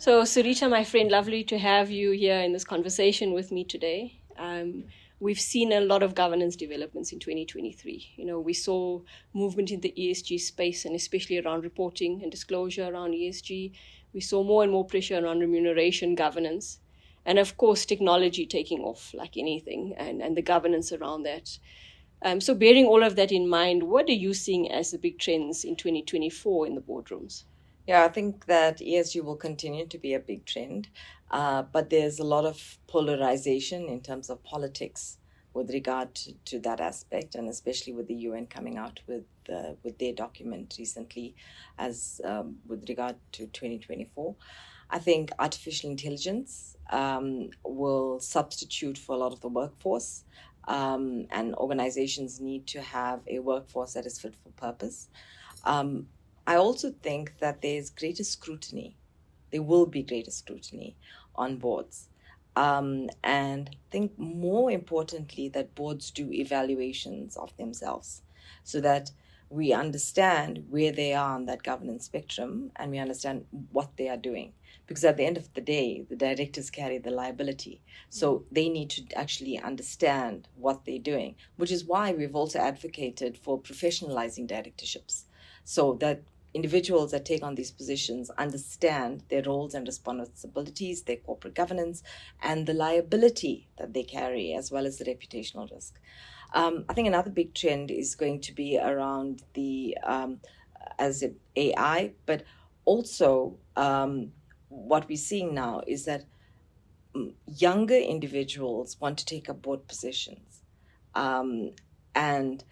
So, Sarita, my friend, lovely to have you here in this conversation with me today. We've seen a lot of governance developments in 2023. We saw movement in the ESG space, and especially around reporting and disclosure around ESG. We saw more and more pressure around remuneration governance, and of course, technology taking off like anything, and the governance around that. So, bearing all of that in mind, what are you seeing as the big trends in 2024 in the boardrooms? Yeah, I think that ESG will continue to be a big trend, but there's a lot of polarization in terms of politics with regard to that aspect, and especially with the UN coming out with their document recently as with regard to 2024. I think artificial intelligence will substitute for a lot of the workforce, and organizations need to have a workforce that is fit for purpose. I also think that there's greater scrutiny. There will be greater scrutiny on boards. And I think more importantly that boards do evaluations of themselves so that we understand where they are on that governance spectrum and we understand what they are doing. Because at the end of the day, the directors carry the liability. So they need to actually understand what they're doing, which is why we've also advocated for professionalizing directorships, so that individuals that take on these positions understand their roles and responsibilities, their corporate governance, and the liability that they carry, as well as the reputational risk. I think another big trend is going to be around the AI, but also what we're seeing now is that younger individuals want to take up board positions, and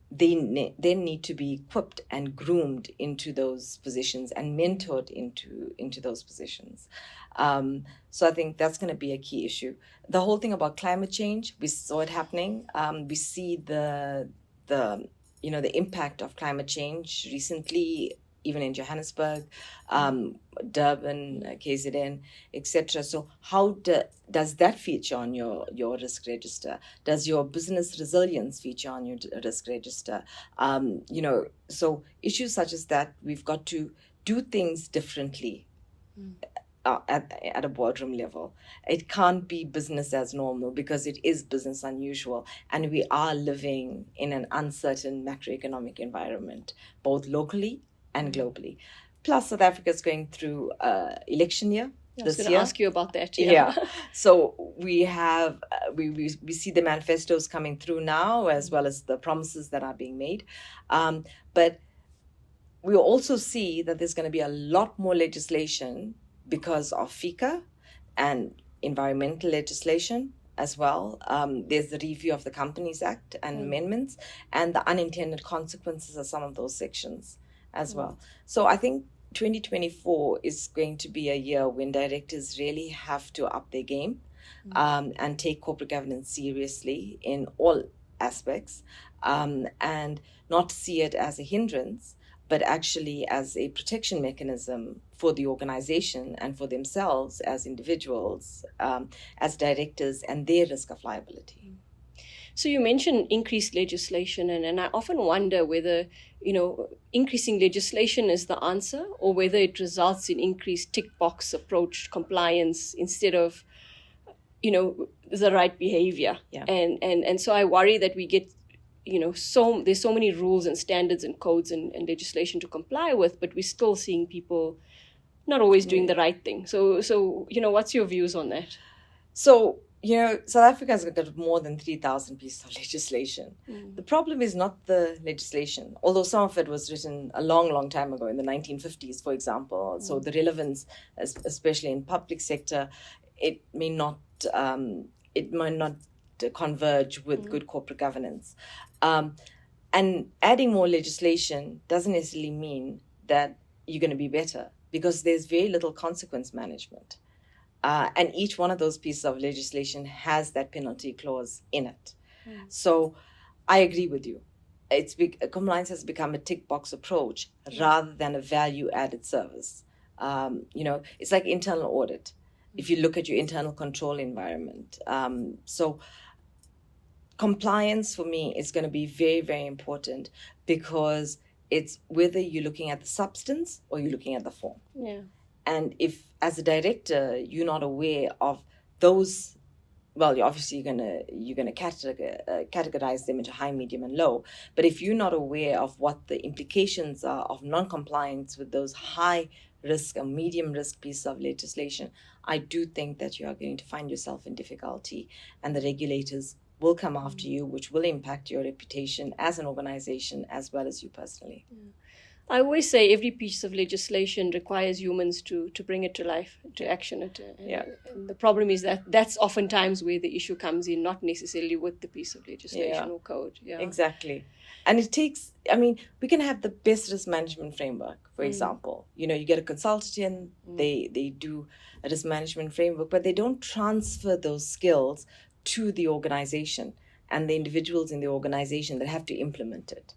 they then need to be equipped and groomed into those positions and mentored into those positions. So I think that's going to be a key issue. The whole thing about climate change, we saw it happening. We see the impact of climate change recently, even in Johannesburg, Durban, KZN, etc. So how does that feature on your risk register? Does your business resilience feature on your risk register? So issues such as that, we've got to do things differently at a boardroom level. It can't be business as normal because it is business unusual, and we are living in an uncertain macroeconomic environment, both locally and globally. Plus, South Africa is going through election year this year. I was going to ask you about that. Yeah. So we have we see the manifestos coming through now, as well as the promises that are being made. But we also see that there's going to be a lot more legislation because of FICA and environmental legislation as well. There's the review of the Companies Act and amendments, and the unintended consequences of some of those sections as well. So I think 2024 is going to be a year when directors really have to up their game and take corporate governance seriously in all aspects, and not see it as a hindrance, but actually as a protection mechanism for the organization and for themselves as individuals, as directors, and their risk of liability. So you mentioned increased legislation, and I often wonder whether, increasing legislation is the answer, or whether it results in increased tick box approach compliance instead of, the right behavior. Yeah. And so I worry that we get, there's so many rules and standards and codes and legislation to comply with, but we're still seeing people not always doing the right thing. So what's your views on that? So, South Africa has got more than 3,000 pieces of legislation. The problem is not the legislation, although some of it was written a long, long time ago, in the 1950s, for example. So the relevance, especially in public sector, it might not converge with good corporate governance. And adding more legislation doesn't necessarily mean that you're going to be better, because there's very little consequence management. And each one of those pieces of legislation has that penalty clause in it. So I agree with you. Compliance has become a tick box approach rather than a value added service. It's like internal audit. If you look at your internal control environment. So compliance for me is going to be very, very important, because it's whether you're looking at the substance or you're looking at the form. Yeah. And if, as a director, you're not aware of those, well, obviously you're gonna categorize them into high, medium, and low. But if you're not aware of what the implications are of non-compliance with those high risk or medium risk pieces of legislation, I do think that you are going to find yourself in difficulty, and the regulators will come after you, which will impact your reputation as an organization as well as you personally. I always say every piece of legislation requires humans to bring it to life, to action it. And the problem is that that's oftentimes where the issue comes in, not necessarily with the piece of legislation or code. Yeah. Exactly. And it takes, I mean, we can have the best risk management framework, for example. You know, you get a consultant in, they do a risk management framework, but they don't transfer those skills to the organization and the individuals in the organization that have to implement it.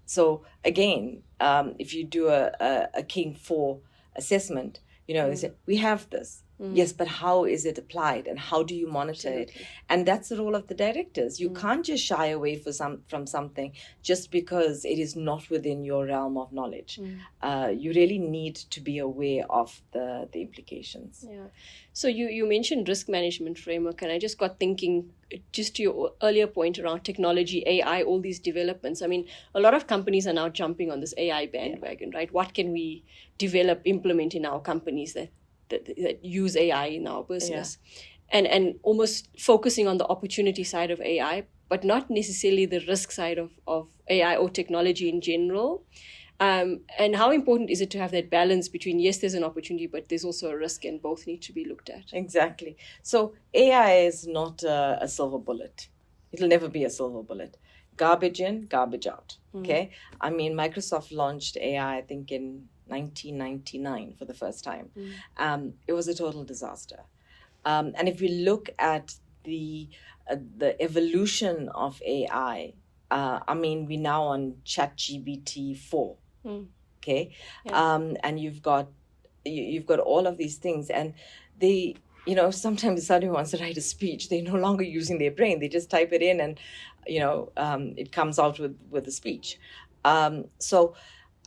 So again, if you do a King 4 assessment, you know, they say, we have this. Yes, but how is it applied and how do you monitor it? And that's the role of the directors. You can't just shy away from something just because it is not within your realm of knowledge. You really need to be aware of the implications. Yeah. So you mentioned risk management framework, and I just got thinking, just to your earlier point around technology, AI, all these developments. I mean, a lot of companies are now jumping on this AI bandwagon, right? What can we develop, implement in our companies that use AI in our business, and almost focusing on the opportunity side of AI, but not necessarily the risk side of AI or technology in general. And how important is it to have that balance between, yes, there's an opportunity, but there's also a risk, and both need to be looked at? Exactly. So AI is not a silver bullet. It'll never be a silver bullet. Garbage in, garbage out. Okay. I mean, Microsoft launched AI, I think, in 1999 for the first time. It was a total disaster. And if we look at the evolution of AI, I mean, we're now on ChatGPT 4. Okay, and you've got all of these things, and they, you know, sometimes somebody wants to write a speech, they're no longer using their brain, they just type it in, and you know, it comes out with a speech. So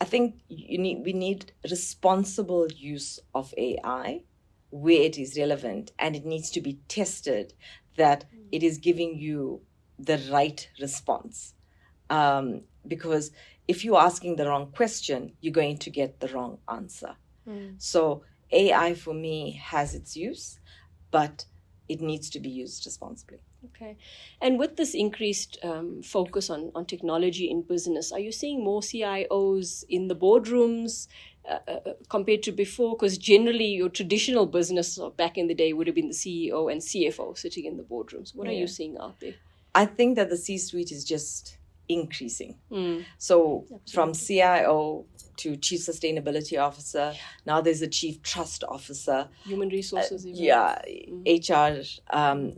I think we need responsible use of AI where it is relevant, and it needs to be tested that it is giving you the right response. Because if you're asking the wrong question, you're going to get the wrong answer. So AI for me has its use, but it needs to be used responsibly. Okay. And with this increased focus on technology in business, are you seeing more CIOs in the boardrooms compared to before? Because generally your traditional business back in the day would have been the CEO and CFO sitting in the boardrooms. What are you seeing out there? I think that the C-suite is just increasing. So from CIO to Chief Sustainability Officer, now there's a Chief Trust Officer. Human resources. HR.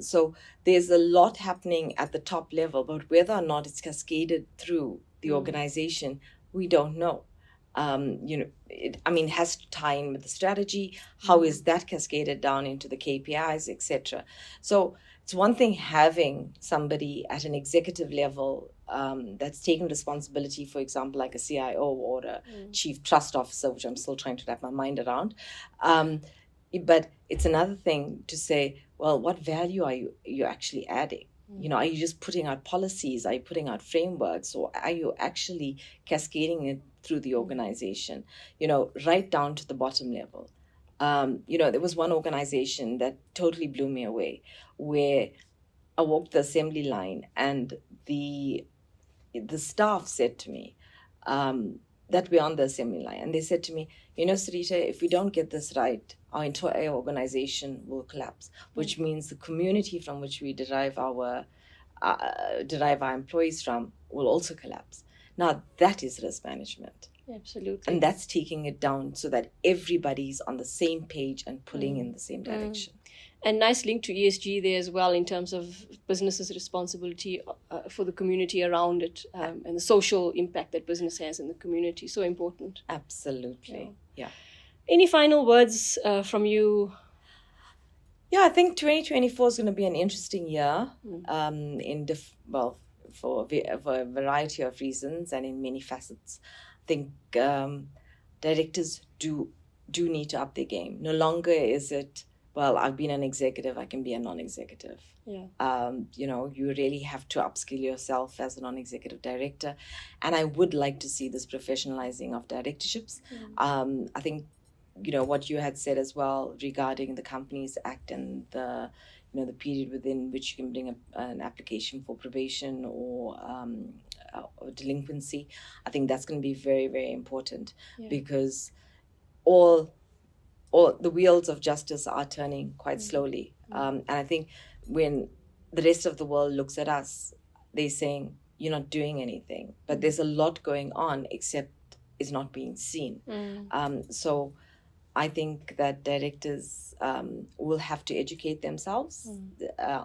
So there's a lot happening at the top level, but whether or not it's cascaded through the organization, we don't know. You know, it has to tie in with the strategy. How is that cascaded down into the KPIs, etc.? So it's one thing having somebody at an executive level that's taken responsibility, for example, like a CIO or a Chief Trust Officer, which I'm still trying to wrap my mind around. But it's another thing to say, well, what value are you actually adding? You know, are you just putting out policies? Are you putting out frameworks? Or are you actually cascading it through the organization? You know, right down to the bottom level. You know, there was one organization that totally blew me away, where I walked the assembly line and the staff said to me that we're on the assembly line. And they said to me, you know, Sarita, if we don't get this right, our entire organization will collapse, which means the community from which we derive our employees from will also collapse. Now, that is risk management. Absolutely. And that's taking it down so that everybody's on the same page and pulling in the same direction. And nice link to ESG there as well, in terms of businesses' responsibility for the community around it, and the social impact that business has in the community. So important. Absolutely. Yeah. Any final words from you? Yeah, I think 2024 is going to be an interesting year for a variety of reasons and in many facets. I think directors do do need to up their game. No longer is it, well, I've been an executive, I can be a non-executive. Yeah. You really have to upskill yourself as a non-executive director. And I would like to see this professionalizing of directorships. I think, what you had said as well regarding the Companies Act and the period within which you can bring an application for probation or delinquency. I think that's going to be very, very important, because all the wheels of justice are turning quite slowly. And I think when the rest of the world looks at us, they're saying, you're not doing anything. But there's a lot going on, except it's not being seen. So I think that directors will have to educate themselves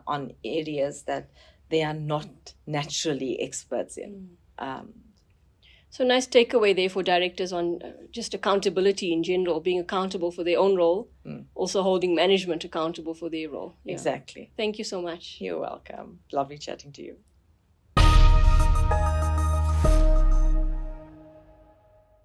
on areas that they are not naturally experts in. So nice takeaway there for directors on just accountability in general, being accountable for their own role, also holding management accountable for their role. Exactly. Thank you so much. You're welcome. Lovely chatting to you.